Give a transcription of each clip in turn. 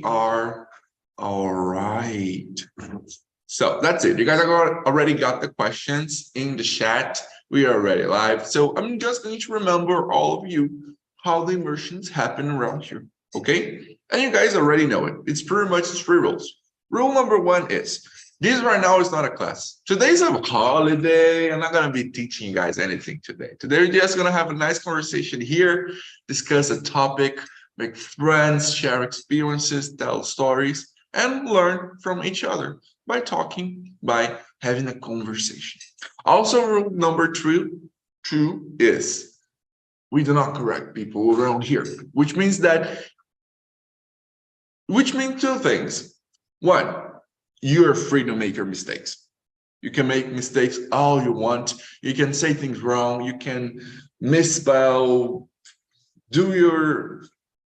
are all right. So that's it. You guys already got the questions in the chat. We are already live. So I'm just going to remember all of you how the immersions happen around here. Okay? And you guys already know it. It's pretty much 3 rules. Rule number 1 is this right now is not a class. Today's a holiday. I'm not going to be teaching you guys anything today. Today, we're just going to have a nice conversation here, discuss a topic, make friends, share experiences, tell stories, and learn from each other by talking, by having a conversation. Also, rule number 2 is we do not correct people around here, which means 2 things. 1, you're free to make your mistakes. You can make mistakes all you want. You can say things wrong. You can misspell,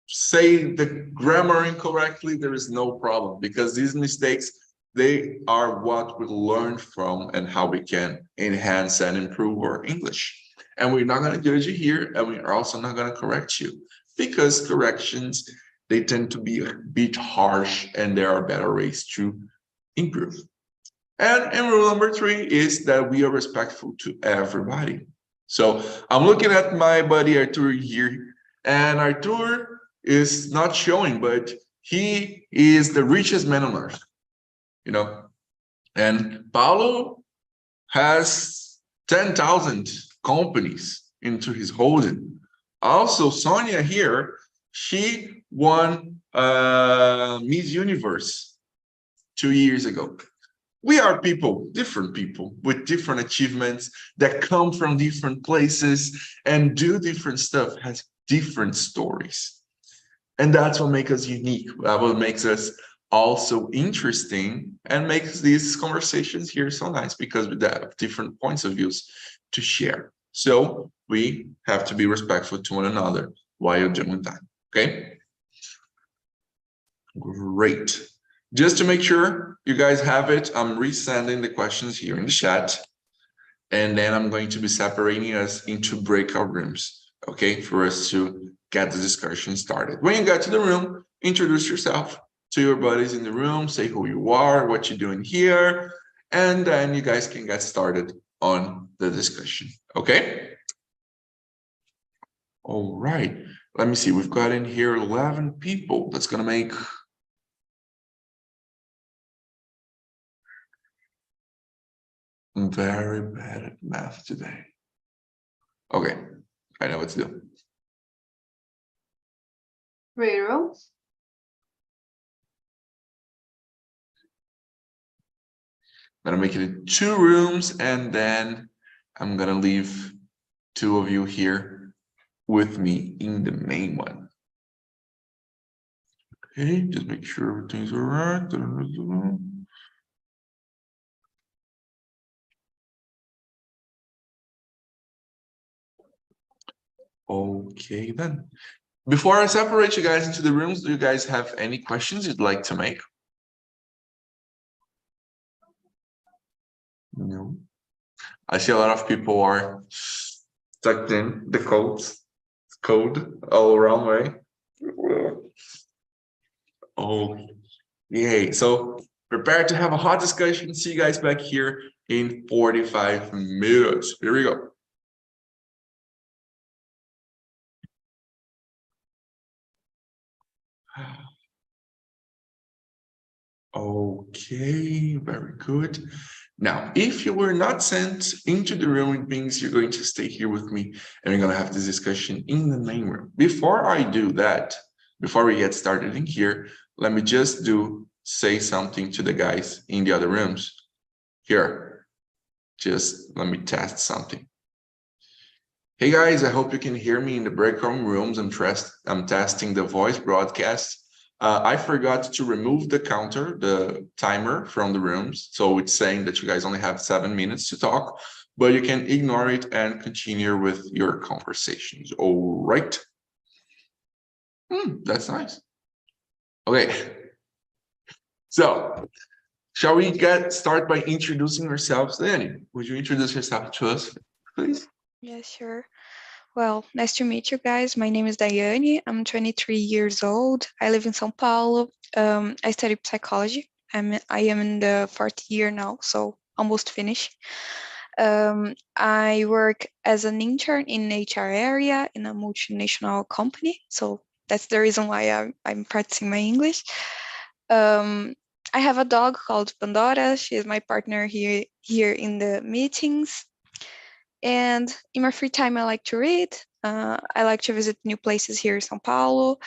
say the grammar incorrectly. There is no problem because these mistakes, they are what we learn from and how we can enhance and improve our English. And we're not going to judge you here, and we're also not going to correct you because corrections, they tend to be a bit harsh, and there are better ways to improve. And rule number 3 is that we are respectful to everybody. So I'm looking at my buddy Artur here, and Artur is not showing, but he is the richest man on earth, and Paulo has 10,000 companies into his holding. Also, Sonia here, she won Miss Universe 2 years ago. We are people, different people with different achievements that come from different places and do different stuff, has different stories. And that's what makes us unique. That what makes us also interesting and makes these conversations here so nice because we have different points of views to share. So we have to be respectful to one another while doing that. Okay? Great. Just to make sure you guys have it, I'm resending the questions here in the chat. And then I'm going to be separating us into breakout rooms, okay, for us to get the discussion started. When you get to the room, introduce yourself to your buddies in the room, say who you are, what you're doing here, and then you guys can get started on the discussion, okay? All right, let me see. We've got in here 11 people. That's going to make... I'm very bad at math today. Okay, I know what to do. Rooms. I'm gonna make it in 2 rooms, and then I'm gonna leave 2 of you here with me in the main one. Okay, just make sure everything's all right. Okay, then. Before I separate you guys into the rooms, do you guys have any questions you'd like to make? No. I see a lot of people are stuck in the code all around, right? Oh, yay. So prepare to have a hot discussion. See you guys back here in 45 minutes. Here we go. Okay, very good. Now, if you were not sent into the room, it means you're going to stay here with me and we're going to have this discussion in the main room. Before I do that, before we get started in here, let me just say something to the guys in the other rooms. Here, just let me test something. Hey guys, I hope you can hear me in the breakout rooms. I'm testing the voice broadcast. I forgot to remove the counter, the timer from the rooms. So it's saying that you guys only have 7 minutes to talk, but you can ignore it and continue with your conversations. All right. That's nice. Okay. So shall we start by introducing ourselves? Danny, would you introduce yourself to us, please? Yeah, sure. Well, nice to meet you guys. My name is Daiane. I'm 23 years old. I live in São Paulo. I study psychology. I am in the fourth year now, so almost finished. I work as an intern in HR area in a multinational company, so that's the reason why I'm practicing my English. I have a dog called Pandora. She is my partner here in the meetings. And in my free time, I like to read. I like to visit new places here in São Paulo,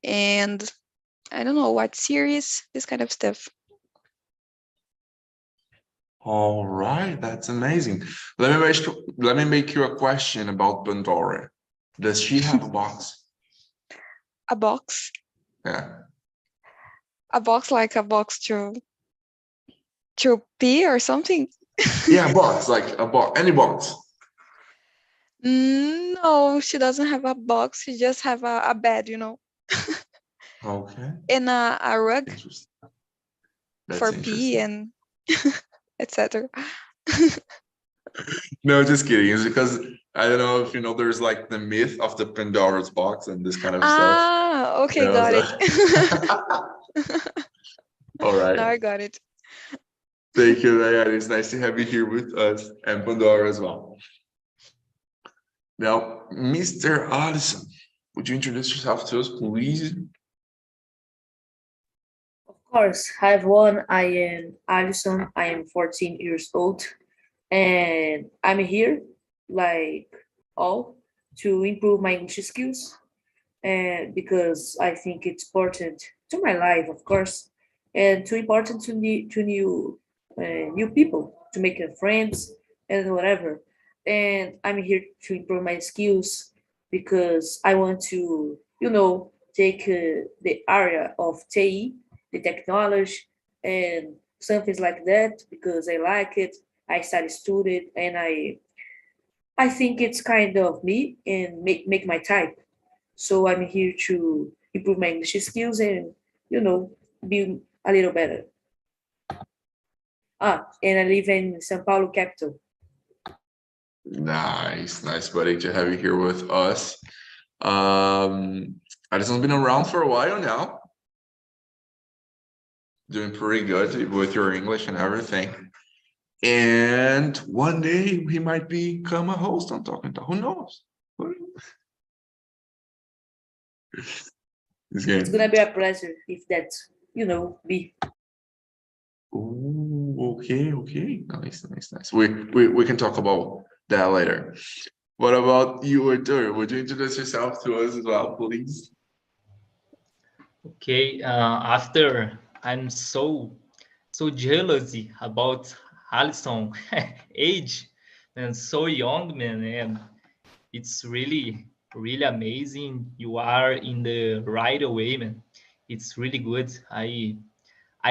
and I don't know, watch series, this kind of stuff. All right, that's amazing. Let me make you a question about Pandora. Does she have a box? A box, Yeah. a box like a box to pee or something. Yeah, a box, like a box, any box. No, she doesn't have a box. She just have a bed, Okay. and a rug Interesting. for That's pee interesting. and etc. No, just kidding. It's because I don't know if you know there's like the myth of the Pandora's box and this kind of stuff. Okay, got it. All right. Now I got it. Thank you, Diane. It's nice to have you here with us and Pandora as well. Now, Mr. Allison, would you introduce yourself to us, please? Of course. Hi everyone, I am Alison. I am 14 years old and I'm here like all to improve my English skills and because I think it's important to my life, of course, and too important to new people to make friends and whatever. And I'm here to improve my skills because I want to, take the area of TI, the technology, and something like that because I like it. I study student and I think it's kind of me and make my type. So I'm here to improve my English skills and be a little better. And I live in São Paulo capital. Nice, buddy, to have you here with us. Addison's been around for a while now. Doing pretty good with your English and everything. And one day he might become a host on Talking Talk. Who knows? It's gonna be a pleasure if that be. Ooh, okay. Nice. We can talk about that later. What about you, Artur? Would you introduce yourself to us as well, please? Okay, after I'm so jealous about Alison age and so young, man, and it's really amazing. You are in the right way, man. It's really good. I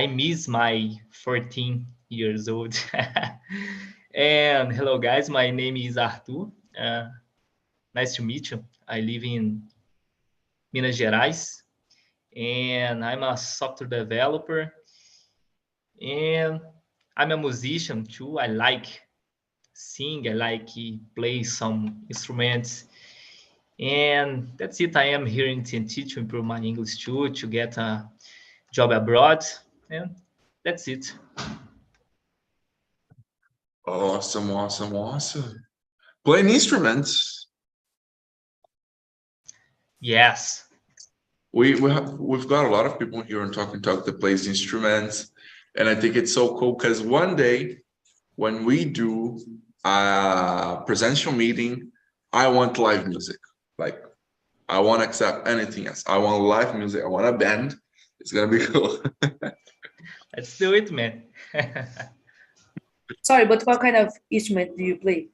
miss my 14 years old. And hello, guys. My name is Arthur. Nice to meet you. I live in Minas Gerais, and I'm a software developer, and I'm a musician too. I like sing, I like play some instruments, and that's it. I am here in TNT to improve my English too, to get a job abroad, and that's it. Awesome. Playing instruments. Yes. We've got a lot of people here on Talking Talk that plays instruments, and I think it's so cool because one day when we do a presential meeting, I want live music. Like I won't accept anything else. I want live music. I want a band. It's gonna be cool. Let's do it, man. Sorry, but what kind of instrument do you play?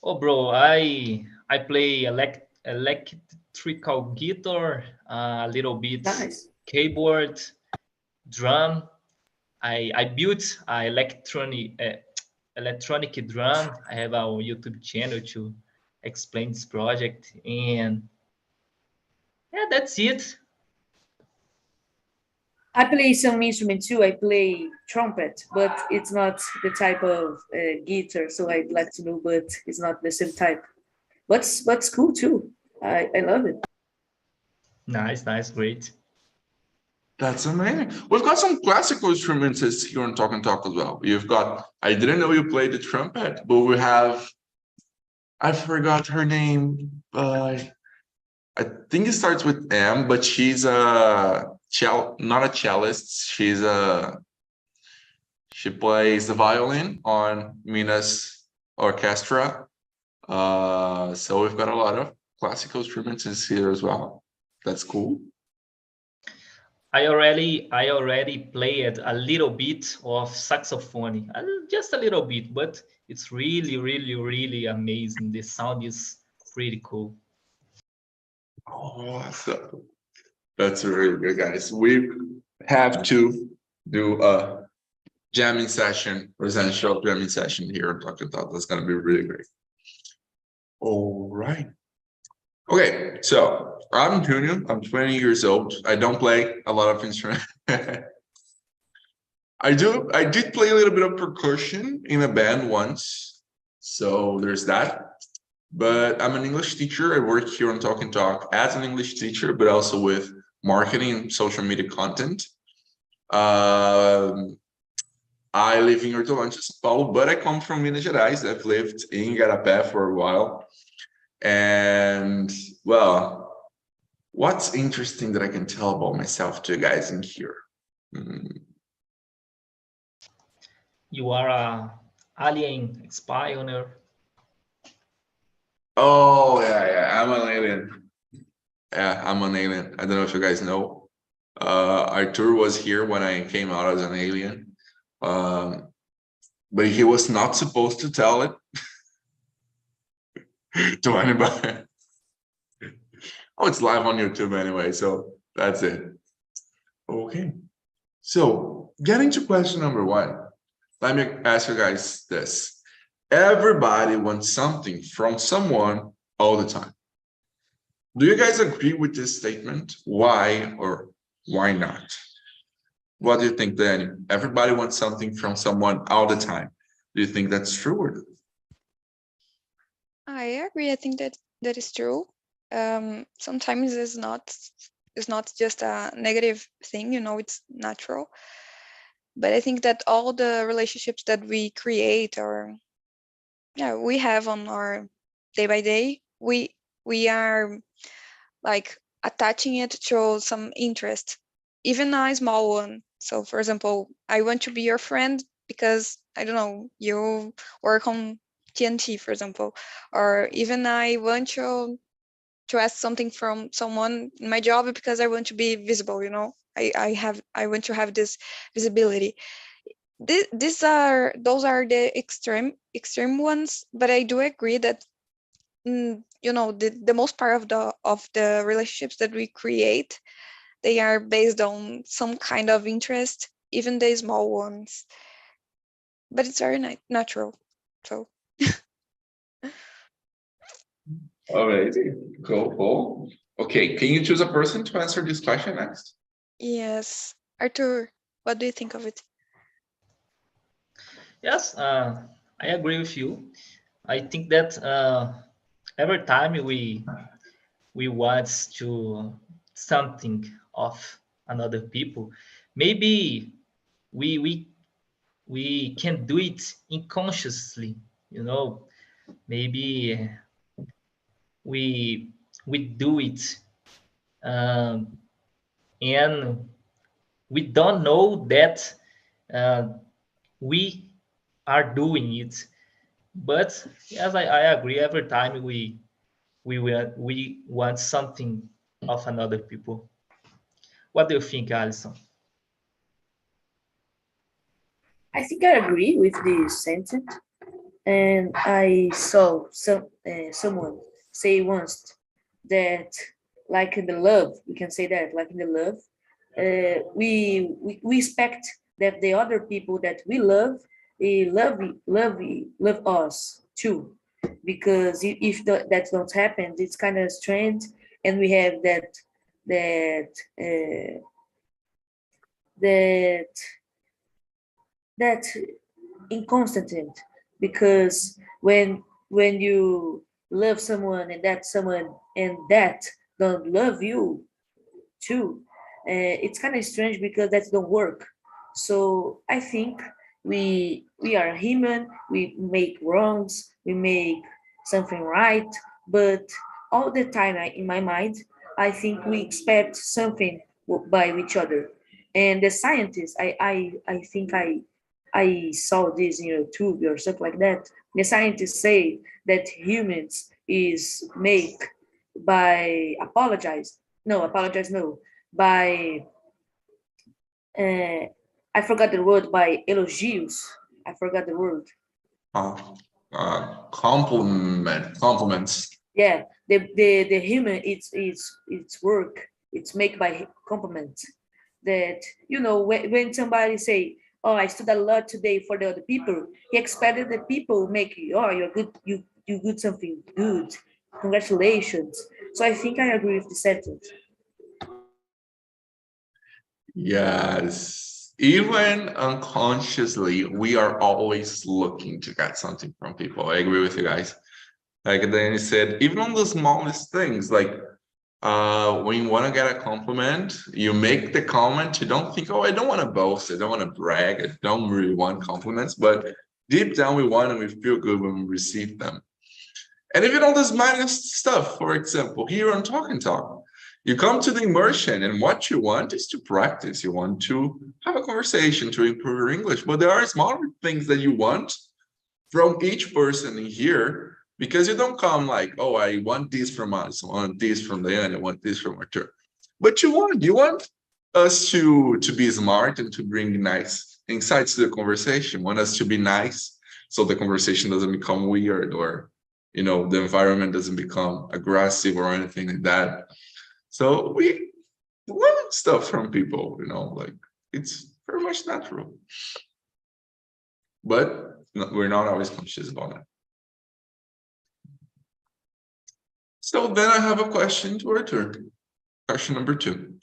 Oh, bro, I play electrical guitar, a little bit Nice. keyboard, drum. I built a electronic drum. I have a YouTube channel to explain this project, and yeah, that's it. I play some instrument too. I play trumpet, but it's not the type of guitar. So I'd like to know, but it's not the same type. What's cool too. I love it. Nice, great. That's amazing. We've got some classical instruments here on Talk and Talk as well. You've got, I didn't know you played the trumpet, but we have, I forgot her name, but I think it starts with M, but she's a not a cellist. She plays the violin on Mina's orchestra. So we've got a lot of classical instruments here as well. That's cool. I already played a little bit of saxophone, just a little bit, but it's really, really, really amazing. The sound is pretty cool. Awesome. That's really good, guys. We have to do a jamming session, residential jamming session here in Talk and Talk. That's going to be really great. All right. Okay, so I'm Junior. I'm 20 years old. I don't play a lot of instruments. I did play a little bit of percussion in a band once. So there's that. But I'm an English teacher. I work here on Talk and Talk as an English teacher, but also with marketing and social media content. I live in Hortolândia, São Paulo, but I come from Minas Gerais. I've lived in Igarapé for a while. And well, what's interesting that I can tell about myself to you guys in here? You are a alien pioneer. Oh yeah, I'm an alien. Yeah, I'm an alien. I don't know if you guys know. Arthur was here when I came out as an alien, but he was not supposed to tell it to anybody. Oh, it's live on YouTube anyway, so that's it. Okay, so getting to question number one, let me ask you guys this. Everybody wants something from someone all the time. Do you guys agree with this statement? Why or why not? What do you think, Danny? Everybody wants something from someone all the time. Do you think that's true or not? I agree. I think that is true. Sometimes it's not just a negative thing, it's natural. But I think that all the relationships that we create or we have on our day by day, we are like attaching it to some interest, even a small one. So for example, I want to be your friend because I don't know, you work on TNT, for example, or even I want to ask something from someone in my job because I want to be visible, I want to have this visibility. Those are the extreme ones, but I do agree that the most part of the relationships that we create, they are based on some kind of interest, even the small ones, but it's very natural. So Amazing. Cool. Okay, can you choose a person to answer this question next? yes, Arthur, what do you think of it? Yes, I agree with you. I think that every time we want to something of another people, maybe we can do it unconsciously, maybe we do it, and we don't know that we are doing it. But yes, I agree. Every time we want something of another people. What do you think, Alison? I think I agree with this sentence. And I saw someone say once that, like in the love, we can say that, like in the love, we expect that the other people that we love, they love us too, because if that don't happen, it's kind of strange, and we have that that that inconstant, because when you love someone and that someone and that don't love you too, it's kind of strange because that don't work. So I think we are human. We make wrongs. We make something right, but all the time in my mind, I think we expect something by each other. And the scientists, I think I saw this in YouTube or something like that. The scientists say that humans is made by apologize no, by uh, I forgot the word, by elogios. I forgot the word. Uh, compliments. Yeah, the human, it's work. It's made by compliments. That when somebody say, "Oh, I stood a lot today for the other people," he expected the people make, "Oh, you're good. You good something good. Congratulations." So I think I agree with the sentence. Yes. Even unconsciously, we are always looking to get something from people. I agree with you guys. Like Danny said, even on the smallest things, like when you want to get a compliment, you make the comment, you don't think, oh, I don't want to boast, I don't want to brag, I don't really want compliments, but deep down we want and we feel good when we receive them. And even all this minor stuff, for example, here on Talk and Talk, you come to the immersion and what you want is to practice. You want to have a conversation to improve your English, but there are smaller things that you want from each person in here, because you don't come like, oh, I want this from us, I want this from Leanne, I want this from Arthur. But you want us to be smart and to bring nice insights to the conversation. You want us to be nice so the conversation doesn't become weird, or the environment doesn't become aggressive or anything like that. So we learn stuff from people, like it's very much natural. But we're not always conscious about it. So then I have a question to Arthur. Question number 2.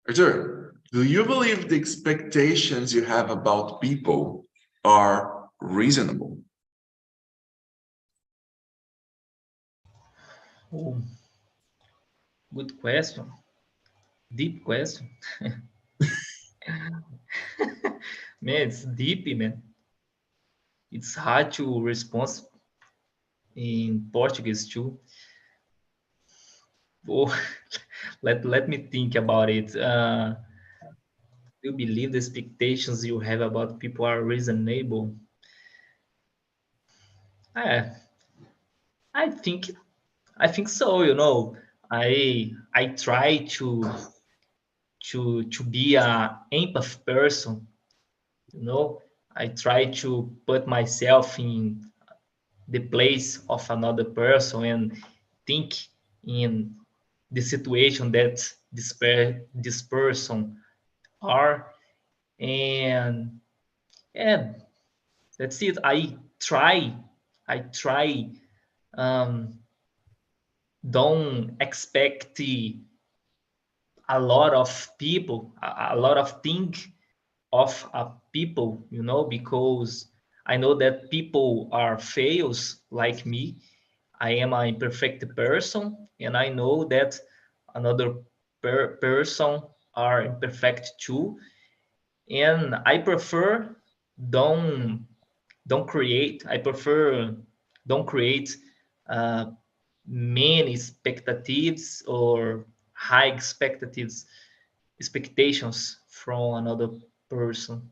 Arthur, do you believe the expectations you have about people are reasonable? Oh, good question. Deep question. Man, it's deep, man. It's hard to respond in Portuguese too. Oh, let me think about it. Do you believe the expectations you have about people are reasonable? I, I think so. I try to be a empath person. I try to put myself in the place of another person and think in the situation that this person are, and that's it. I try um, don't expect a lot of people, a lot of things of a people, because I know that people are fails like me. I am an imperfect person, and I know that another person are imperfect too. And I prefer don't don't create. I prefer don't create uh, many expectations or high expectations from another person.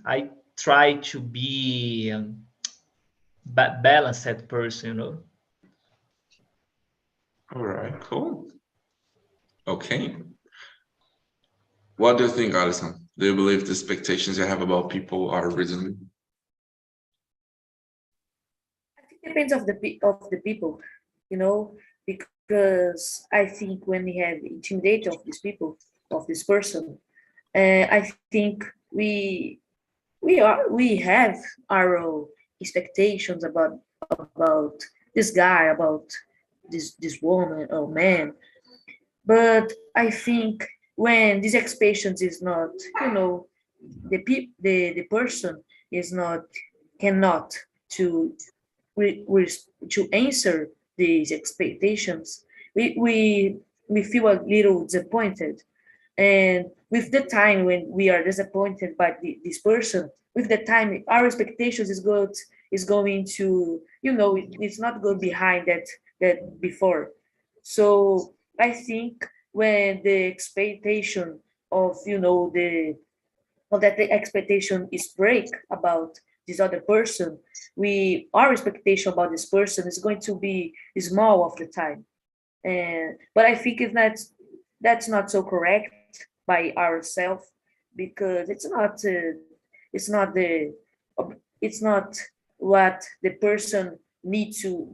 I try to be balanced person. All right, cool. Okay. What do you think, Alison? Do you believe the expectations you have about people are reasonable? I think it depends of the people, because I think when we have intimidate of these people, of this person, I think we have our own expectations about this guy, about this woman or man. But I think when these expectations is not, the person is not, cannot to to answer these expectations, we we feel a little disappointed. And with the time when we are disappointed by this person, with the time our expectations is going to, it's not going behind that before. So I think when the expectation of, the or that the expectation is break about this other person, our expectation about this person is going to be small of the time. And but I think that's not so correct by ourselves, because it's not it's not what the person need to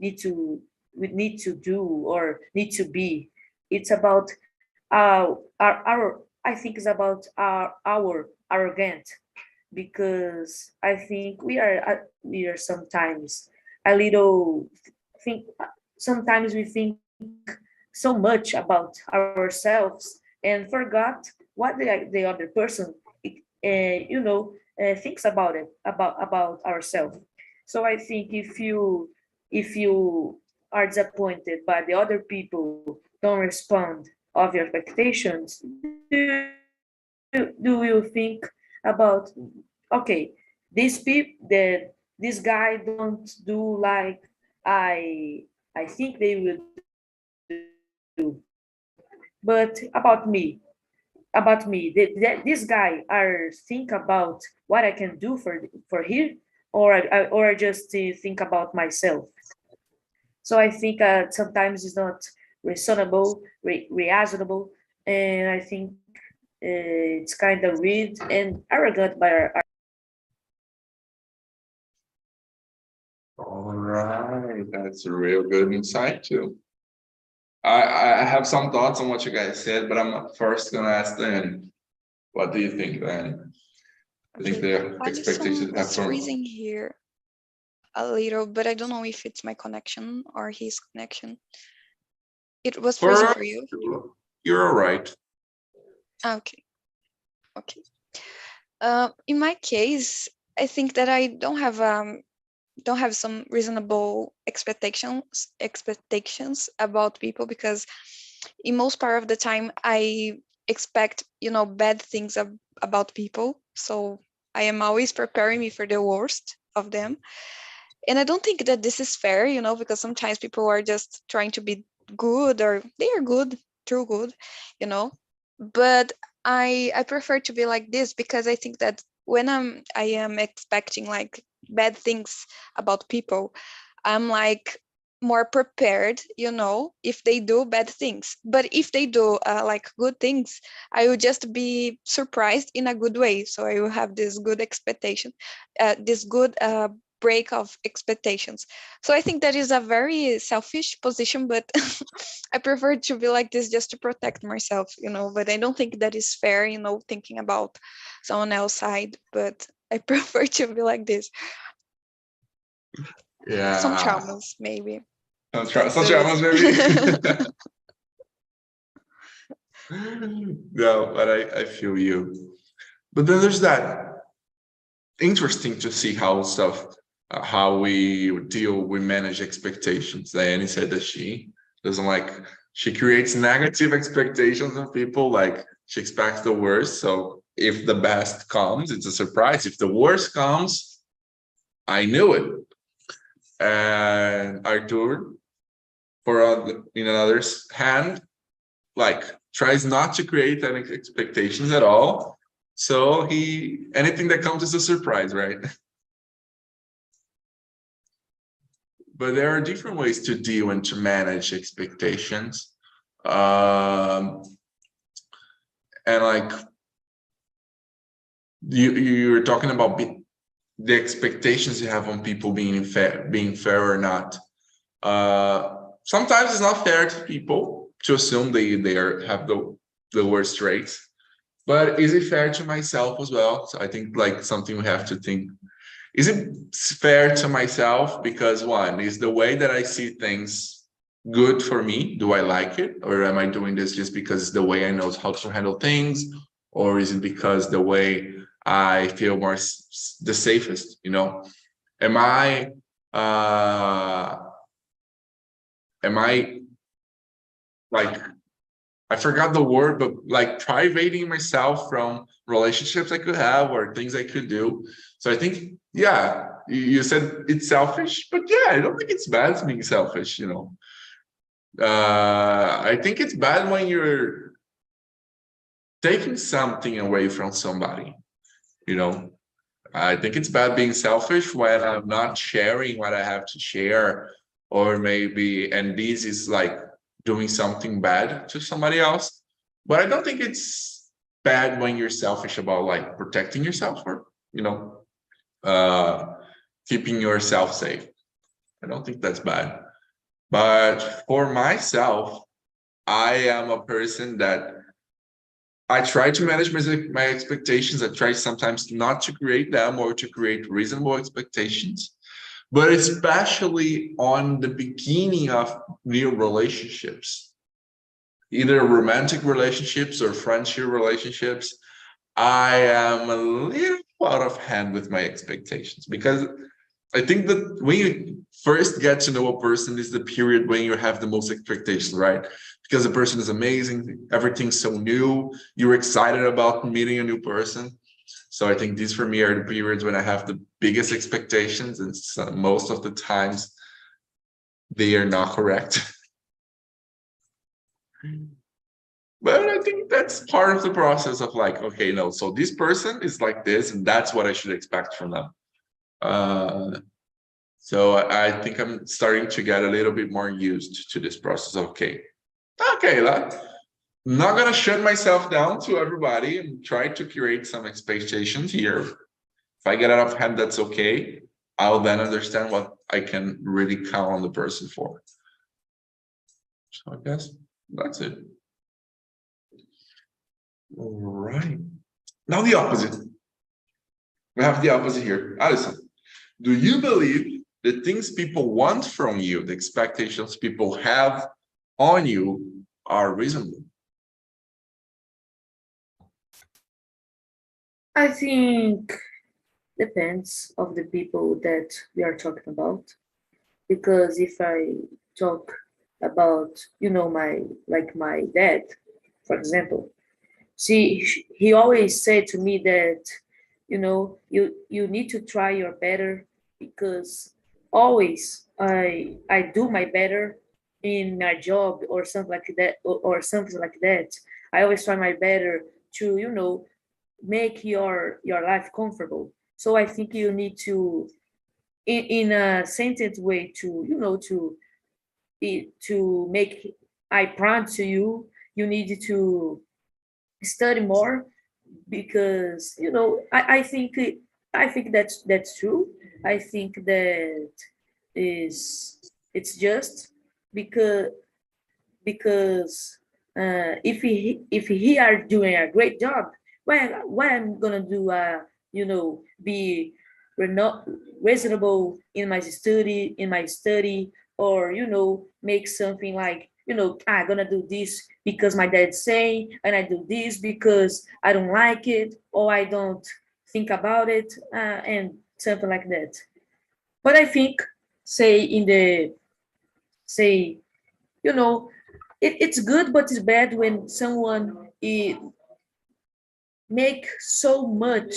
do or need to be. It's about our I think it's about our arrogant, because I think we are sometimes a little think sometimes we think so much about ourselves and forgot what the other person thinks about it about ourselves. So I think if you are disappointed by the other people don't respond of your expectations, do you think about, okay, this guy don't do like I think they will do, but about me, this guy are think about what I can do for him, or I just think about myself. So I think sometimes it's not reasonable, and I think it's kind of rude and arrogant by our. All right, that's a real good insight too. I have some thoughts on what you guys said, but I'm first gonna ask Dan. What do you think, Dan? I think Okay. the expectations Alison have was from. freezing here a little, but I don't know if it's my connection or his connection. It was freezing for you? You're all right. Okay. Okay. In my case, I think that I don't have some reasonable expectations about people, because in most part of the time I expect bad things about people, so I am always preparing me for the worst of them. And I don't think that this is fair, because sometimes people are just trying to be good, or they are good, true good, you know but I prefer to be like this, because I think that when I am expecting like bad things about people, I'm like more prepared, if they do bad things. But if they do like good things, I will just be surprised in a good way. So I will have this good expectation, this good break of expectations. So I think that is a very selfish position, but I prefer to be like this just to protect myself, but I don't think that is fair, thinking about someone else's side, but I prefer to be like this. Some Yeah. traumas, maybe. Some traumas, maybe. No, but I feel you. But then there's that interesting to see how we manage expectations. Diane said that she doesn't like, she creates negative expectations of people, like she expects the worst. So if the best comes, it's a surprise. If the worst comes, I knew it. And Arthur, in another hand, like tries not to create any expectations at all. So anything that comes is a surprise, right? But there are different ways to deal and to manage expectations. And like you were talking about the expectations you have on people being fair or not. Sometimes it's not fair to people to assume they have the worst traits. But is it fair to myself as well? So I think like something we have to think. Is it fair to myself? Because one, is the way that I see things good for me? Do I like it? Or am I doing this just because it's the way I know how to handle things? Or is it because the way I feel more the safest, Am I like I forgot the word, but like privating myself from relationships I could have or things I could do. So I think, yeah, you said it's selfish, but yeah, I don't think it's bad being selfish, you know. I think it's bad when you're taking something away from somebody, you know. I think it's bad being selfish when I'm not sharing what I have to share, or maybe, and this is like doing something bad to somebody else. But I don't think it's bad when you're selfish about like protecting yourself or, you know, keeping yourself safe. I don't think that's bad. But for myself, I am a person that I try to manage my expectations. I try sometimes not to create them or to create reasonable expectations, but especially on the beginning of new relationships, either romantic relationships or friendship relationships. I am a little out of hand with my expectations because I think that when you first get to know a person is the period when you have the most expectations, right? Because the person is amazing, everything's so new, you're excited about meeting a new person. So I think these for me are the periods when I have the biggest expectations, and most of the times they are not correct. But I think that's part of the process of like, okay, no, so this person is like this, and that's what I should expect from them. So I think I'm starting to get a little bit more used to this process. Okay, not gonna shut myself down to everybody and try to create some expectations here. If I get out of hand, that's okay. I'll then understand what I can really count on the person for. So I guess that's it. All right. Now the opposite. We have the opposite here. Alison, do you believe the things people want from you, the expectations people have on you, are reasonable? I think depends of the people that we are talking about. Because if I talk about, my dad, for example, he always said to me that, you need to try your better, because always I do my better in my job or something like that, or something like that. I always try my better to, make your life comfortable. So I think you need to, in a sentence way, to, to make I proud to you, you need to study more, because, I think that's true. I think that is it's just because if he are doing a great job, why I'm gonna do, be reno- reasonable in my study, or, make something like, I'm gonna do this because my dad's saying, and I do this because I don't like it, or I don't think about it, and something like that. But I think, say in the say, you know it's good, but it's bad when someone make so much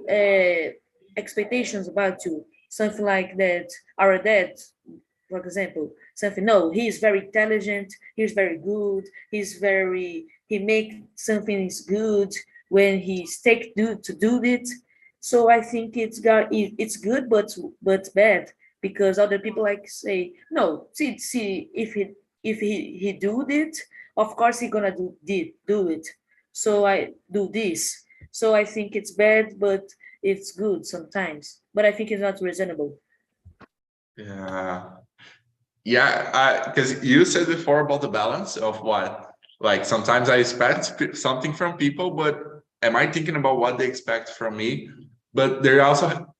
uh, expectations about you, something like that. Our dad, for example, something, no, he's very intelligent, he's very good, he make something is good when he's take do to do it. So I think it's good, but bad, because other people like say, no, see, if he do it, of course he gonna do it. So I do this. So I think it's bad, but it's good sometimes. But I think it's not reasonable. Yeah. Yeah, because you said before about the balance of what, like sometimes I expect something from people, but am I thinking about what they expect from me? But there also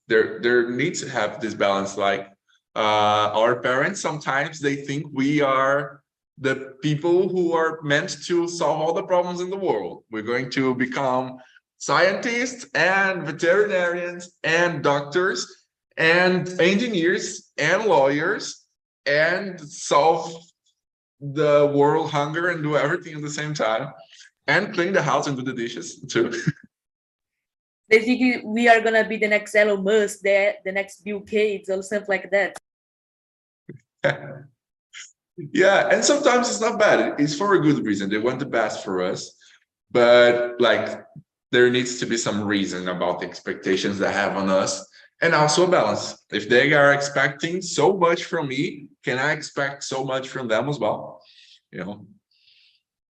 there needs to have this balance. Like our parents, sometimes they think we are the people who are meant to solve all the problems in the world. We're going to become scientists and veterinarians and doctors and engineers and lawyers and solve the world hunger and do everything at the same time, and clean the house and do the dishes too. They think we are gonna be the next Elon Musk, the next Bill Gates, or something like that. Yeah, and sometimes it's not bad. It's for a good reason. They want the best for us, but like there needs to be some reason about the expectations they have on us, and also a balance. If they are expecting so much from me, can I expect so much from them as well? You know.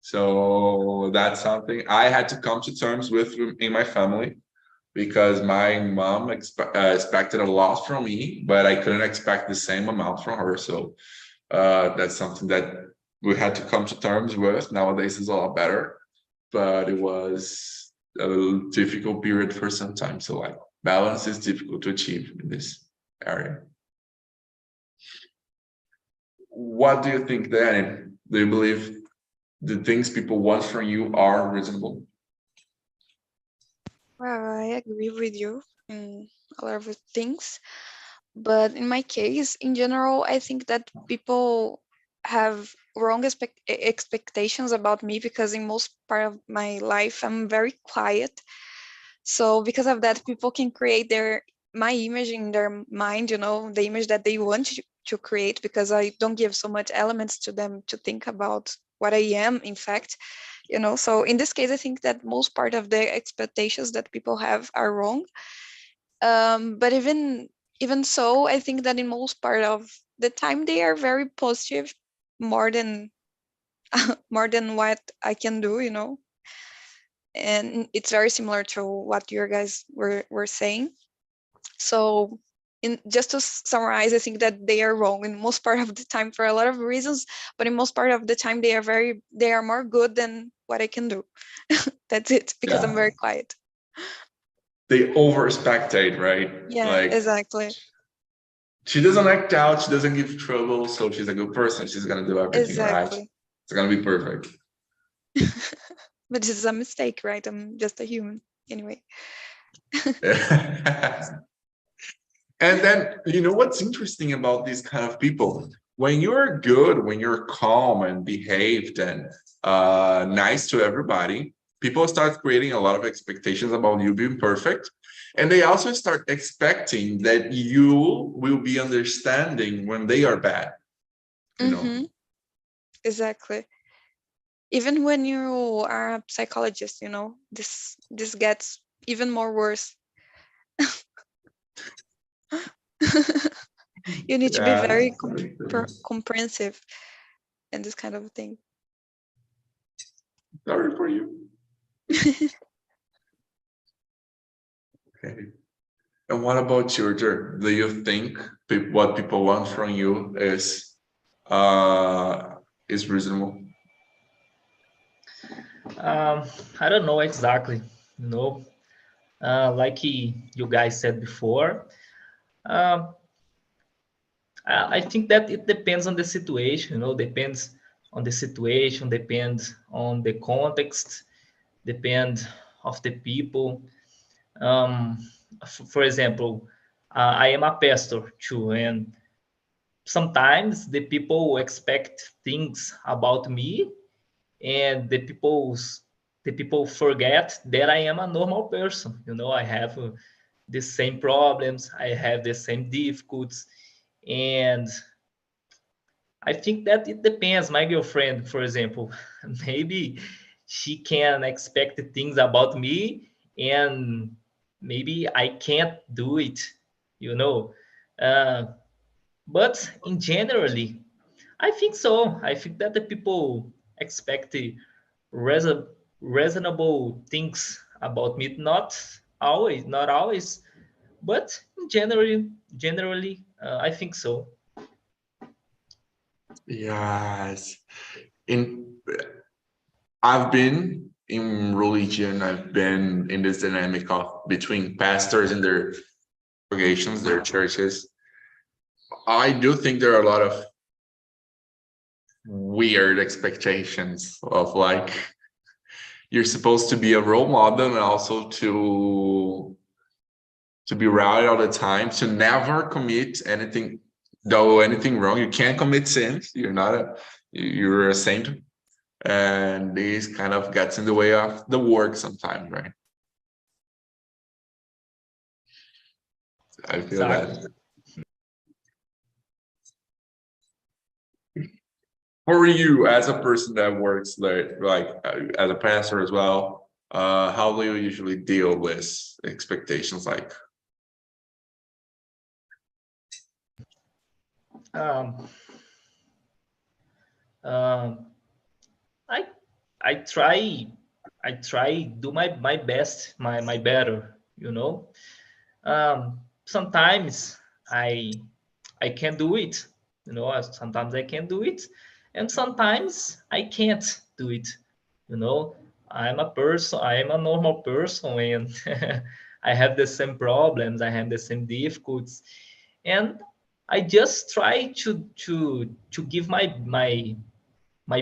So that's something I had to come to terms with in my family, because my mom expected a lot from me, but I couldn't expect the same amount from her. So that's something that we had to come to terms with. Nowadays it's a lot better, but it was a difficult period for some time. So like balance is difficult to achieve in this area. What do you think, Danny? Do you believe the things people want from you are reasonable? Well, I agree with you in a lot of things, but in my case, in general, I think that people have wrong expectations about me because in most part of my life I'm very quiet. So because of that, people can create my image in their mind, the image that they want to create, because I don't give so much elements to them to think about what I am, in fact. So in this case, I think that most part of the expectations that people have are wrong. But even so, I think that in most part of the time they are very positive, more than more than what I can do, and it's very similar to what you guys were saying. So just to summarize, I think that they are wrong in most part of the time for a lot of reasons, but in most part of the time they are more good than what I can do. That's it, because I'm very quiet. They over spectate, right? Yeah, like exactly. She doesn't act out, she doesn't give trouble, so she's a good person. She's gonna do everything right. It's gonna be perfect. But this is a mistake, right? I'm just a human anyway. And then, what's interesting about these kind of people? When you're good, when you're calm and behaved and nice to everybody, people start creating a lot of expectations about you being perfect. And they also start expecting that you will be understanding when they are bad. Exactly. Even when you are a psychologist, this gets even more worse. You need to be very comprehensive in this kind of thing. Sorry for you. Okay. And what about you, Jer? Do you think what people want from you is reasonable? I don't know exactly. Like you guys said before, I think that it depends on the situation. Depends on the situation, depends on the context, depends of the people. For example, I am a pastor too, and sometimes the people expect things about me, and the people forget that I am a normal person. I have the same problems, I have the same difficulties, and I think that it depends. My girlfriend, for example, maybe she can expect things about me, and maybe I can't do it, you know. Uh, but in generally, I think so. I think that the people expect reason, reasonable things about me. Not always, but in generally, I think so. Yes. I've been in religion, I've been in this dynamic of between pastors and their congregations, their churches. I do think there are a lot of weird expectations of like you're supposed to be a role model and also to be right all the time, to never commit anything wrong. You can't commit sins. You're not you're a saint, and this kind of gets in the way of the work sometimes, right? I feel that. Exactly. For you, as a person that works like as a pastor as well, how do you usually deal with expectations like? Um, um, I I try do my best, my better, you know. Sometimes I can do it, you know. Sometimes I can do it, and sometimes I can't do it, you know. I'm a person, I am a normal person, and I have the same problems, I have the same difficulties, and I just try to give my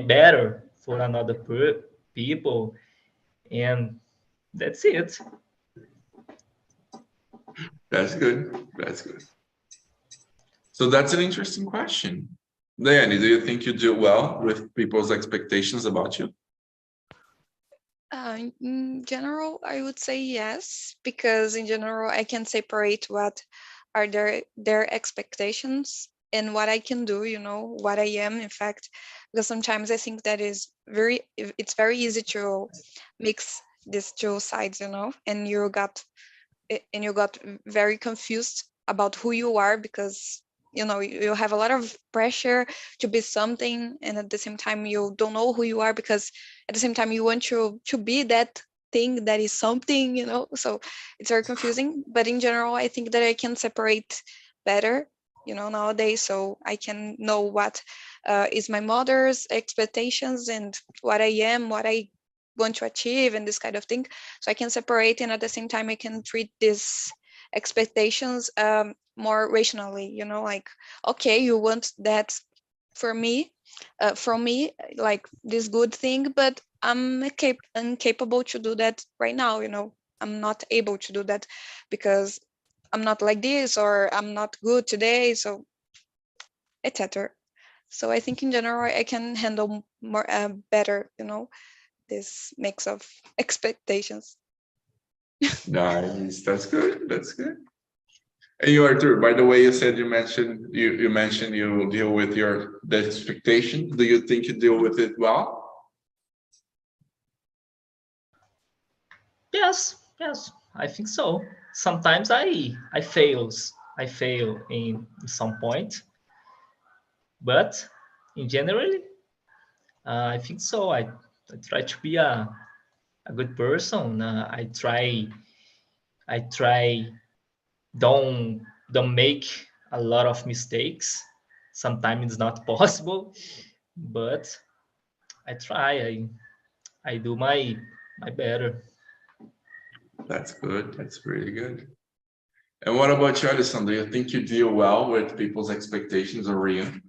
better for another people, and that's it. That's good. That's good. So that's an interesting question. Leonie, do you think you do well with people's expectations about you? In general, I would say yes, because in general, I can separate what are their expectations and what I can do, you know, what I am, in fact, because sometimes I think that it's very easy to mix these two sides, you know, and you got very confused about who you are because you know you have a lot of pressure to be something, and at the same time you don't know who you are because at the same time you want to be that thing that is something, you know. So it's very confusing, but in general I think that I can separate better, you know, nowadays, so I can know what is my mother's expectations and what I am, what I want to achieve, and this kind of thing. So I can separate, and at the same time I can treat these expectations more rationally, you know, like, okay, you want that for me, from me, like this good thing, but I'm incapable to do that right now, you know. I'm not able to do that because I'm not like this, or I'm not good today, so etc. So I think in general I can handle more better, you know, this mix of expectations. Nice. That's good. That's good. And you, Arthur, by the way, you said you mentioned you deal with the expectation. Do you think you deal with it well? Yes, I think so. Sometimes I fail in some point, but in general, I think so. I try to be a good person. I try don't make a lot of mistakes. Sometimes it's not possible, but I try. I do my better. That's good. That's really good. And what about you, Alison? Do you think you deal well with people's expectations over you?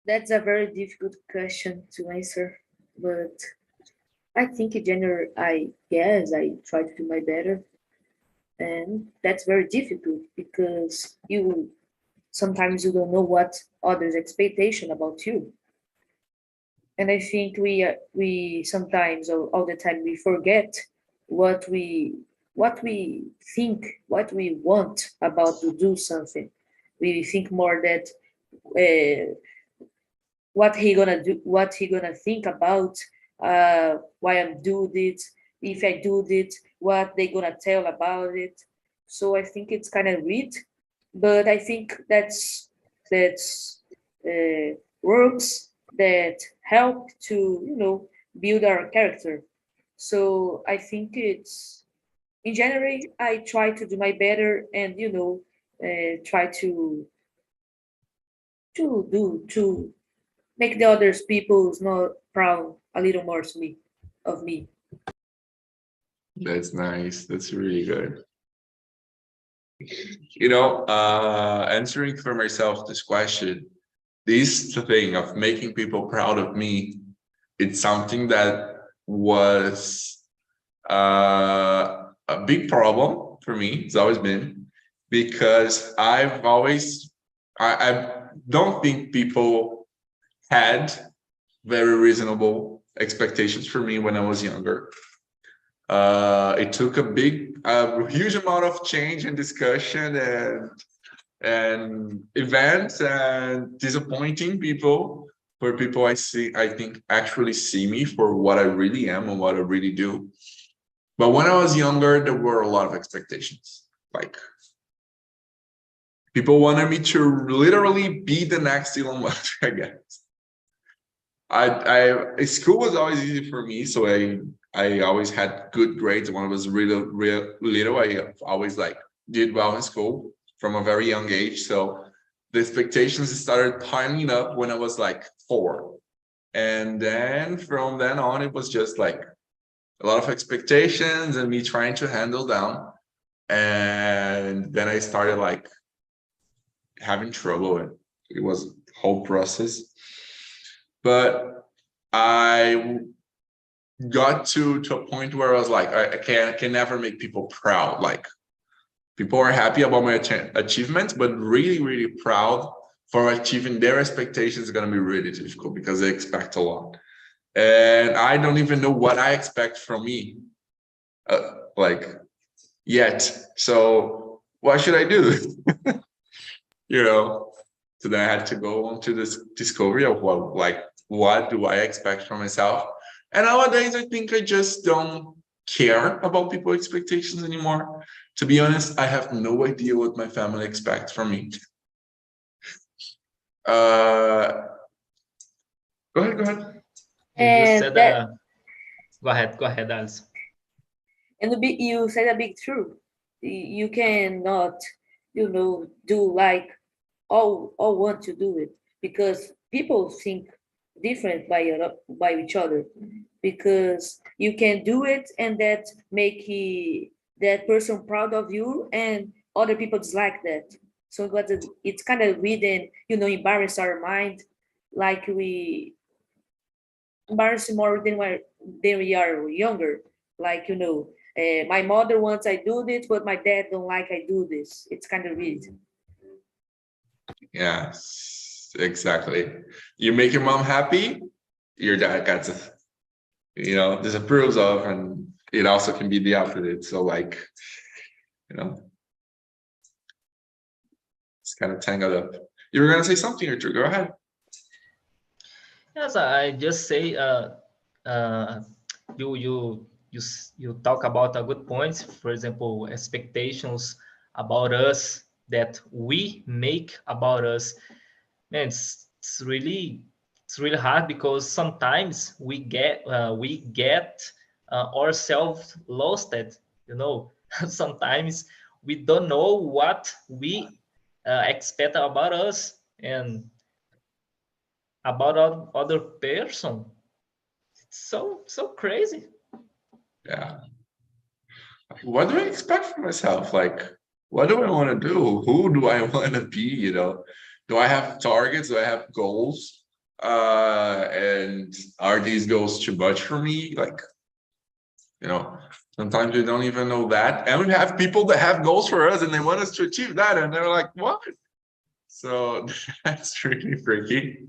That's a very difficult question to answer, but I think in general, I guess I try to do my better, and that's very difficult because you sometimes you don't know what others' expectation about you, and I think we sometimes all the time we forget what we think, what we want about to do something. We think more that uh, what he gonna do, what he gonna think about why I'm do it, if I do it, what they gonna tell about it. So I think it's kind of weird, but I think that's works that help to build our character. So I think it's in general I try to do my better and try to make the others people's not proud a little more to me of me. That's nice. That's really good. Answering for myself this question, this thing of making people proud of me, it's something that was a big problem for me. It's always been because I've always I don't think people had very reasonable expectations for me when I was younger. It took a huge amount of change and discussion and events and disappointing people for people I think actually see me for what I really am and what I really do. But when I was younger, there were a lot of expectations. Like, people wanted me to literally be the next Elon Musk, I guess. School was always easy for me, so I always had good grades. When I was really little, I always like did well in school from a very young age. So the expectations started piling up when I was like 4, and then from then on, it was just like a lot of expectations and me trying to handle them. And then I started like having trouble, and it was a whole process. But I got to a point where I was like, I can never make people proud. Like, people are happy about my achievements, but really proud for achieving their expectations is going to be really difficult because they expect a lot. And I don't even know what I expect from me, like, yet. So what should I do? You know, so then I had to go on to this discovery of what do I expect from myself? And nowadays, I think I just don't care about people's expectations anymore. To be honest, I have no idea what my family expects from me. Go ahead. You said, that go ahead, Alison. and you said a big truth. You cannot, do like all want to do it, because people think different by each other, because you can do it and that make that person proud of you, and other people dislike that. So it's kind of weird and embarrass our mind, like we embarrass more than we are younger. Like, my mother wants I do this, but my dad don't like I do this. It's kind of weird. Yes, exactly. You make your mom happy, your dad gets disapproves of, and it also can be the opposite. So like, it's kind of tangled up. You were gonna say something, or two? Go ahead. Yes, I just say, you talk about a good points. For example, expectations about us that we make about us. Man, it's really hard, because sometimes we get ourselves lost at, sometimes we don't know what we expect about us and about other person. It's so crazy. Yeah. What do I expect from myself? Like, what do I want to do? Who do I want to be? Do I have targets? Do I have goals? And are these goals too much for me? Like, sometimes we don't even know that. And we have people that have goals for us and they want us to achieve that. And they're like, what? So that's really freaky.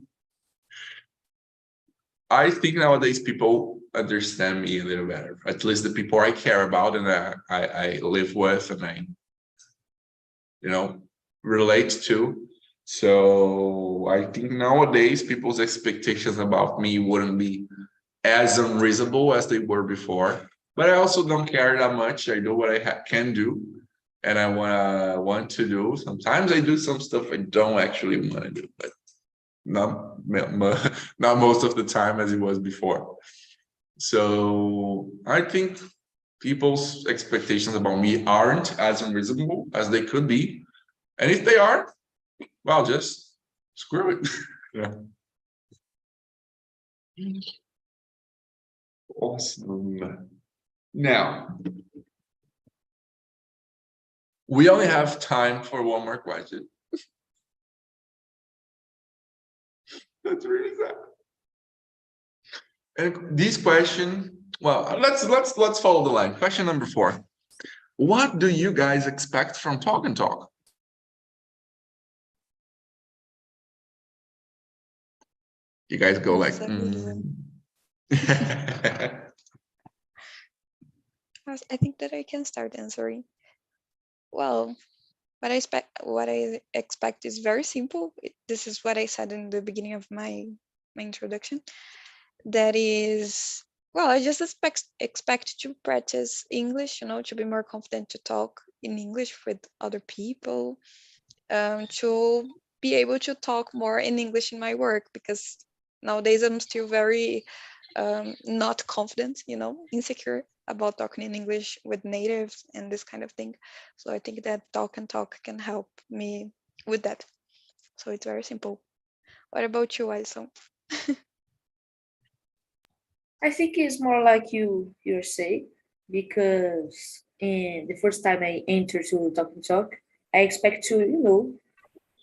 I think nowadays people understand me a little better. At least the people I care about and I live with and I, relate to. So I think nowadays people's expectations about me wouldn't be as unreasonable as they were before. But I also don't care that much. I do what I can do, and I want to do. Sometimes I do some stuff I don't actually want to do, but not most of the time as it was before. So I think people's expectations about me aren't as unreasonable as they could be. And if they are, well, just screw it. Yeah. Awesome. Now, we only have time for one more question. That's really sad. And this question, well, let's follow the line. Question number 4. What do you guys expect from Talk and Talk? You guys go like, I think that I can start answering. Well, what I expect is very simple. This is what I said in the beginning of my introduction. That is, well, I just expect to practice English, to be more confident to talk in English with other people, to be able to talk more in English in my work, because nowadays I'm still very not confident, insecure about talking in English with natives and this kind of thing. So I think that talk and talk can help me with that. So it's very simple. What about you, Alison? I think it's more like you say, because in the first time I enter to talk, I expect to,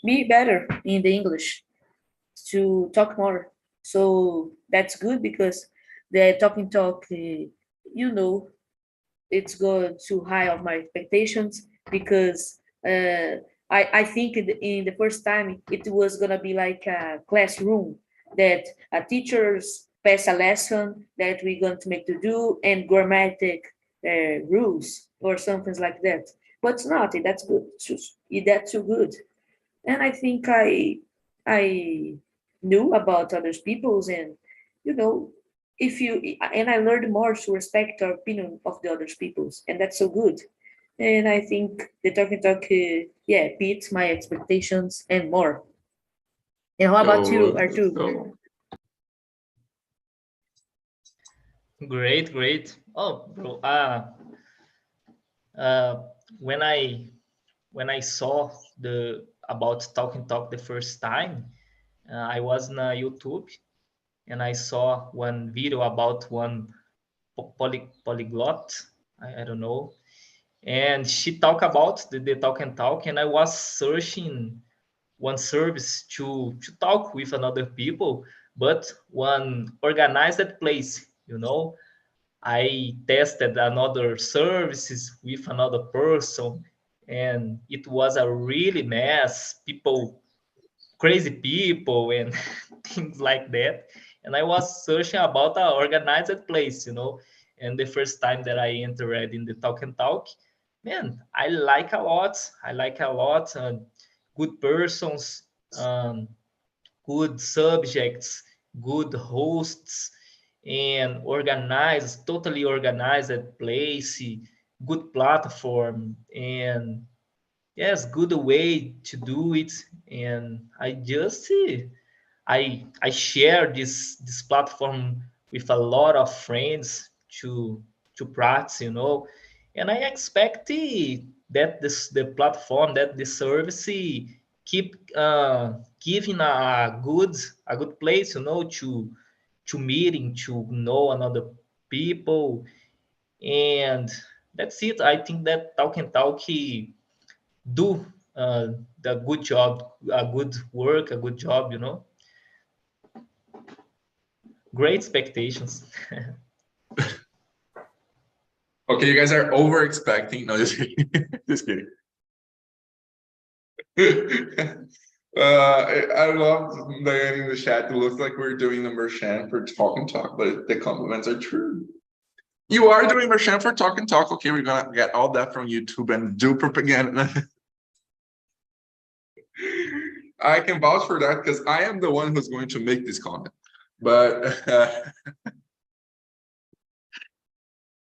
be better in the English, to talk more. So that's good because the talk, it's going too high of my expectations, because I think in the first time it was gonna be like a classroom, that a teachers pass a lesson that we're going to make to do, and grammatic rules or something like that. But it's not. That's good. That's too good. And I think I knew about others people's, and you know if you and I learned more to respect the opinion of the others people's, and that's so good. And I think the talk yeah, beats my expectations and more. And how about you, Artur? Great. Oh, bro. When I saw the about talk the first time, I was on YouTube, and I saw one video about one polyglot. I don't know, and she talked about the talk, and I was searching one service to talk with another people, but one organized place. I tested another services with another person, and it was a really mess. Crazy people, and things like that. And I was searching about an organized place. And the first time that I entered in the talk, man, I like a lot. I like a lot. Good persons, um, good subjects, good hosts, and organized, totally organized place, good platform, and yes, good way to do it. And I share this platform with a lot of friends to practice. And I expect that the platform, that the service keep giving a good place, to meeting, to know another people. And that's it. I think that talk do the good job, a good work, a good job. Great expectations. Okay, you guys are over expecting. No, just kidding. Just kidding. I love Diane in the chat. It looks like we're doing the Merchan for talk and talk, but the compliments are true. You are doing Merchan for talk and talk. Okay, we're gonna get all that from YouTube and do propaganda. I can vouch for that because I am the one who's going to make this comment. But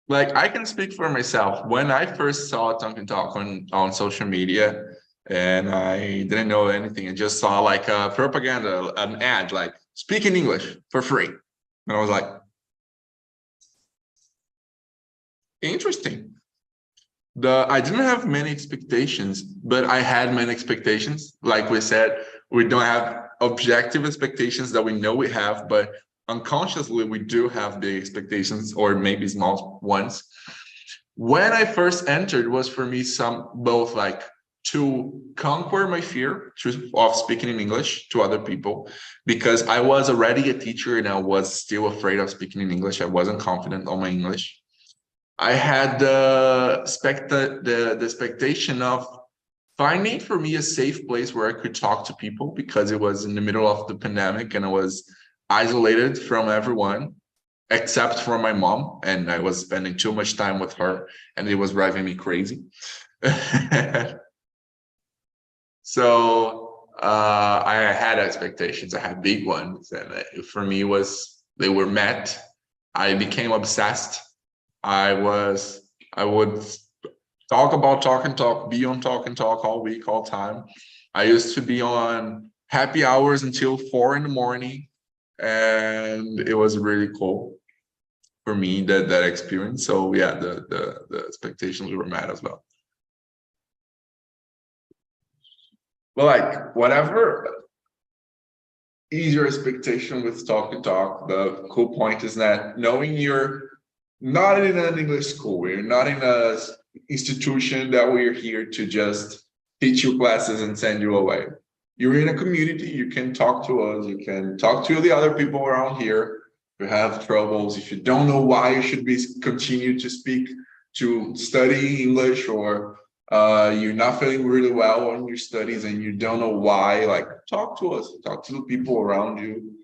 like, I can speak for myself. When I first saw Talk and Talk on social media, and I didn't know anything, I just saw like a propaganda, an ad, like speak in English for free. And I was like, interesting. I didn't have many expectations, but I had many expectations. Like we said, we don't have objective expectations that we know we have, but unconsciously we do have big expectations, or maybe small ones. When I first entered, was for me both like to conquer my fear of speaking in English to other people, because I was already a teacher and I was still afraid of speaking in English. I wasn't confident on my English. I had the expectation of finding for me a safe place where I could talk to people, because it was in the middle of the pandemic and I was isolated from everyone, except for my mom, and I was spending too much time with her, and it was driving me crazy. So I had expectations. I had big ones, and for me they were met. I became obsessed. I would talk about talk and talk, be on talk and talk all week, all time. I used to be on happy hours until 4 in the morning, and it was really cool for me, that experience. So yeah, the expectations were met as well. But like, whatever is your expectation with talk and talk, the cool point is that knowing you're not in an English school, we're not in a institution that we're here to just teach you classes and send you away. You're in a community, you can talk to us, you can talk to the other people around here. If you have troubles, if you don't know why you should be continue to speak, to study English, or you're not feeling really well on your studies and you don't know why, like, talk to us, talk to the people around you,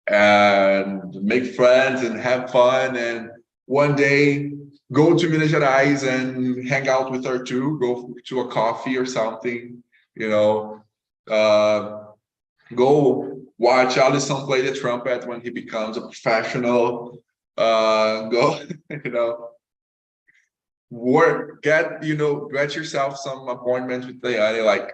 and make friends and have fun. And one day go to Minas Gerais and hang out with her too, go to a coffee or something, you know, go watch Alisson play the trumpet when he becomes a professional, go, you know, work, get yourself some appointments with Diane, like,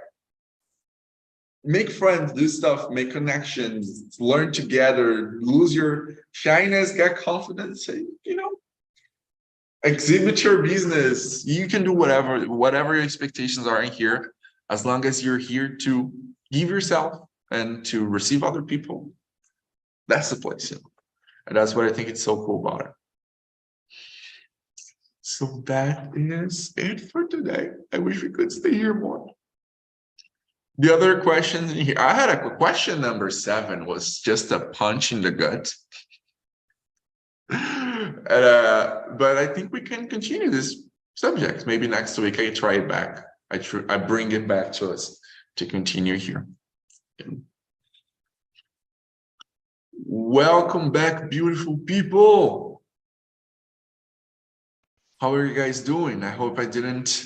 make friends, do stuff, make connections, learn together, lose your shyness, get confidence, exhibit your business. You can do whatever your expectations are in here, as long as you're here to give yourself and to receive other people. That's the place, and that's what I think it's so cool about it. So that is it for today. I wish we could stay here more. The other questions in here, I had a question number 7 was just a punch in the gut. But I think we can continue this subject. Maybe next week I try it back. I bring it back to us to continue here. Welcome back, beautiful people. How are you guys doing? I hope I didn't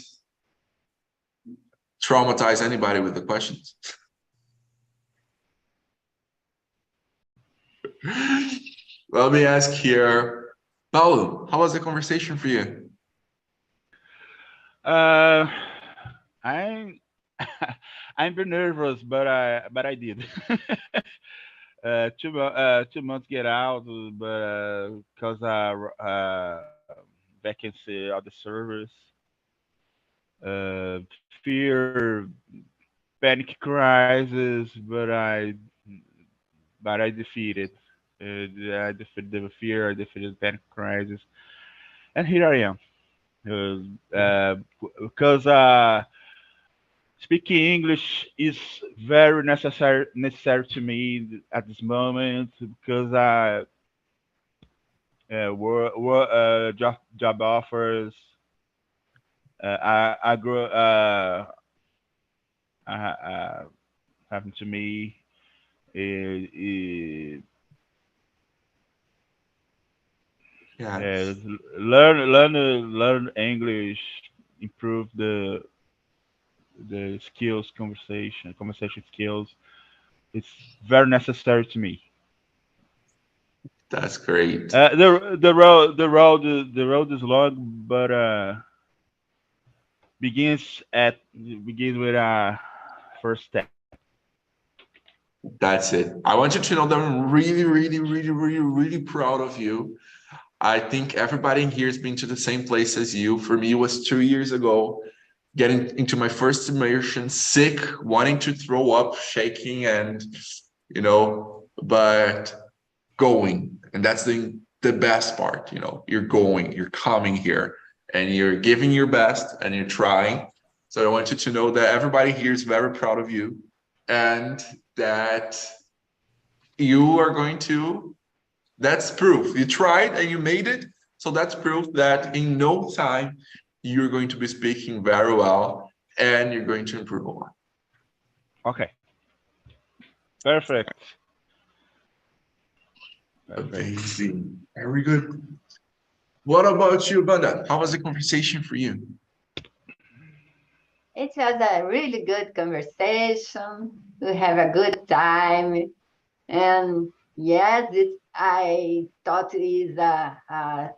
traumatize anybody with the questions. Let me ask here, Paulo, how was the conversation for you? I'm I'm very nervous, but I did. 2 months get out, but because vacancy of the service, fear, panic crisis, but I defeated. I defeated the fear, I defeated the panic crisis, and here I am. Because speaking English is very necessary to me at this moment, because job offers. I grow happen to me. Yeah, Learn English, improve the skills, conversation skills. It's very necessary to me. that's great. The road is long, but begins with a first step. That's it. I want you to know that I'm really, really, really, really, really proud of you. I think everybody in here has been to the same place as you. For me, it was 2 years ago, getting into my first immersion, sick, wanting to throw up, shaking, and but going. And that's the best part. You're going, you're coming here, and you're giving your best, and you're trying. So I want you to know that everybody here is very proud of you, and that you are going to, that's proof. You tried and you made it. So that's proof that in no time, you're going to be speaking very well and you're going to improve a lot. Okay. Perfect. Amazing. Very good. What about you, Banda? How was the conversation for you? It was a really good conversation. We have a good time. And yes, I thought it is a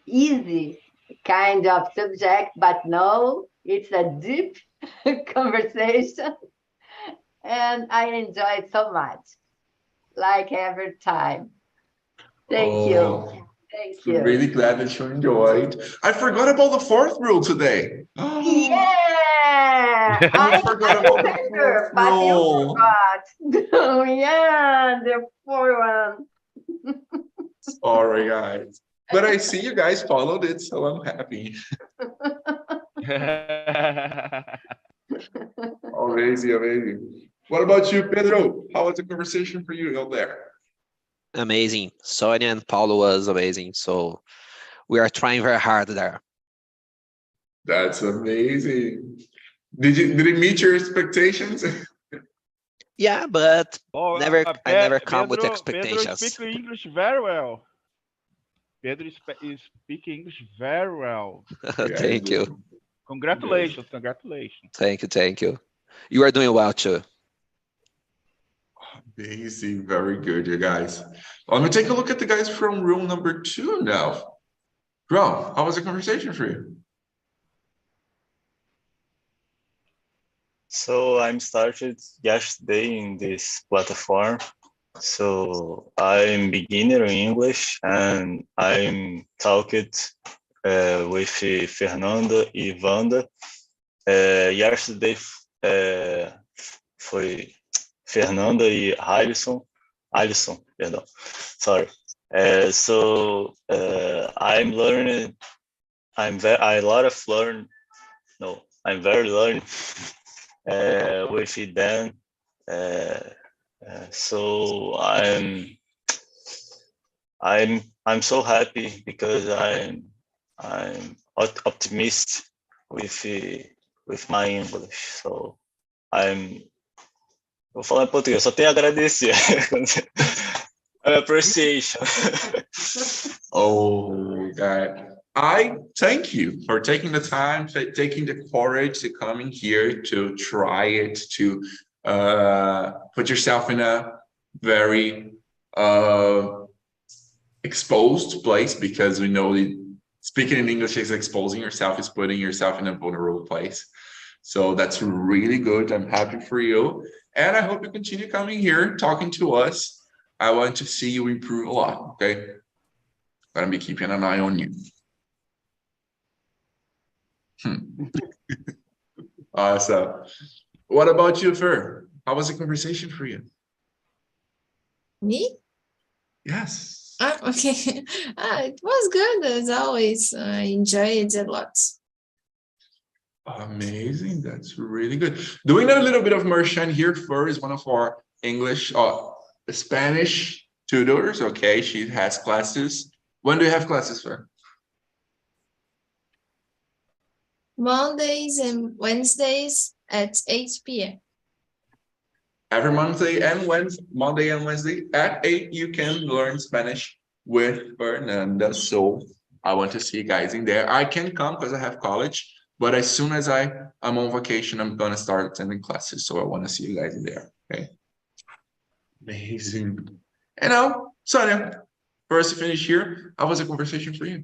easy kind of subject, but no, it's a deep conversation. And I enjoyed so much, like every time. Thank you. Oh, Thank I'm you. really glad that you enjoyed. I forgot about the fourth rule today. Yeah, I forgot about the remember, fourth but you rule. forgot. Oh, yeah, the fourth one. Sorry, guys. But I see you guys followed it, so I'm happy. Amazing, amazing. What about you, Pedro? How was the conversation for you out there? Amazing. Sonia and Paulo was amazing. So we are trying very hard there. That's amazing. Did it meet your expectations? Yeah, but Oh, I never come with Pedro expectations. speaks English very well. Pedro is speaking English very well. Thank you. Congratulations, congratulations. Thank you. You are doing well too. Amazing, very good, you guys. Let me take a look at the guys from rule number 2 now. Bro, how was the conversation for you? So I'm started yesterday in this platform. So I'm beginner in English and I'm talked with Fernanda e Wanda. Yesterday foi Fernanda e Alisson, perdão. Sorry. So I'm learning. I'm very learning with them. So I'm so happy because I'm optimistic with my English. So vou falar em português, só tenho a agradecer. Appreciation. Oh, God. I thank you for taking the time, taking the courage to come in here, to try it, to put yourself in a very exposed place, because we know that speaking in English is exposing yourself, is putting yourself in a vulnerable place. So that's really good. I'm happy for you. And I hope you continue coming here, talking to us. I want to see you improve a lot, okay? Gonna be keeping an eye on you. Awesome. What about you, Fer? How was the conversation for you? Me? Yes. Okay. It was good as always. I enjoyed it a lot. Amazing. That's really good. Doing a little bit of immersion here. Fer is one of our English, Spanish tutors. Okay, she has classes. When do you have classes, Fer? Mondays and Wednesdays at 8 p.m. Every Monday and Wednesday at 8, you can learn Spanish with Fernanda. So I want to see you guys in there. I can come because I have college, but as soon as I'm on vacation, I'm gonna start attending classes. So I want to see you guys in there. Okay. Amazing. And now, Sonia, first to finish here, how was the conversation for you?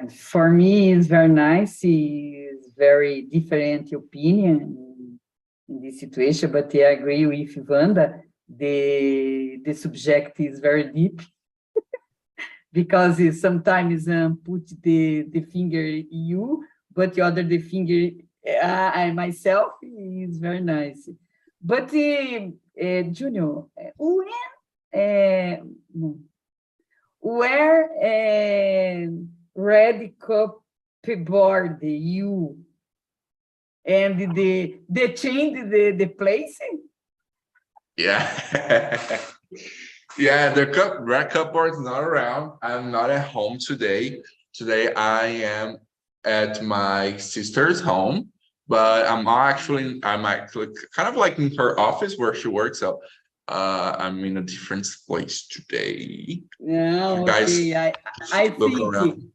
For me, it's very nice. It's very different opinion in this situation, but I agree with Wanda. The subject is very deep because it sometimes put the finger you, but the other the finger I myself is very nice. But Junior, where red cupboard you and the change the place? Yeah. Yeah, the red cupboard is not around. I'm not at home today. Today I am at my sister's home, but I'm actually kind of like in her office where she works. So I'm in a different place today. Yeah, You guys okay. I look think around.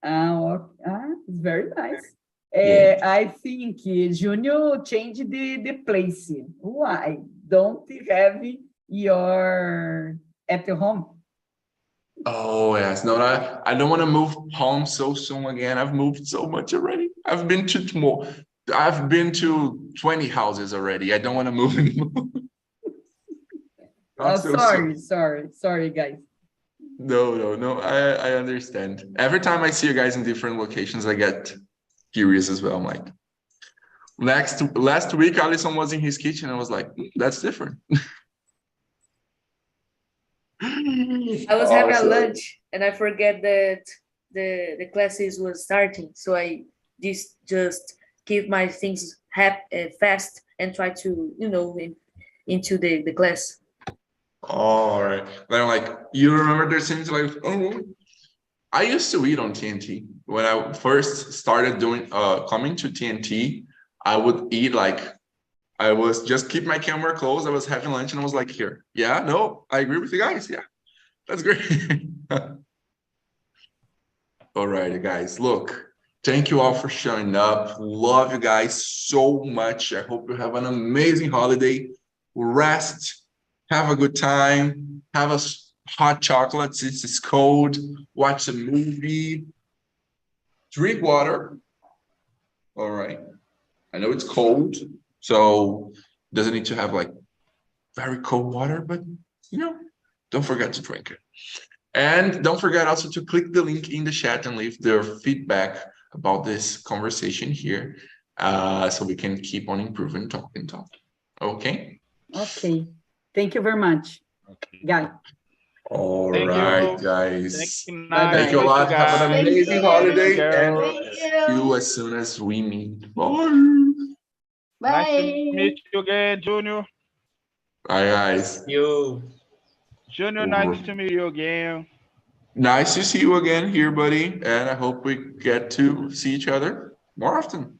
it's very nice. Yeah. I think Junior changed the place. Why? Don't have your at home? Oh yes, no, I don't want to move home so soon again. I've moved so much already. I've been to 20 houses already. I don't want to move anymore. Not so soon. Sorry, guys. No. I understand. Every time I see you guys in different locations, I get curious as well. I'm like, last week, Alison was in his kitchen. I was like, that's different. I was having a lunch and I forget that the classes was starting. So I just keep my things fast and try to, into the class. All right. Then I'm like, you remember there's things like, oh, I used to eat on TNT. When I first started coming to TNT, I would eat like, I was just keep my camera closed. I was having lunch and I was like, here. Yeah, no, I agree with you guys. Yeah, that's great. All right, guys, look, thank you all for showing up. Love you guys so much. I hope you have an amazing holiday. Rest, have a good time, have a hot chocolate since it's cold, watch a movie, drink water. All right. I know it's cold, so doesn't need to have like very cold water, but don't forget to drink it. And don't forget also to click the link in the chat and leave their feedback about this conversation here, so we can keep on improving, talking. Okay? Okay. Thank you very much, guys. All Thank right, you. guys. Bye-bye. Thank you a lot. Have an Thank amazing you. holiday, Girl. and Thank see you. you as soon as we meet. Bye. Nice to Bye. meet you again, Junior. Bye, guys. You. Junior, nice to meet you again. Nice to see you again here, buddy. And I hope we get to see each other more often.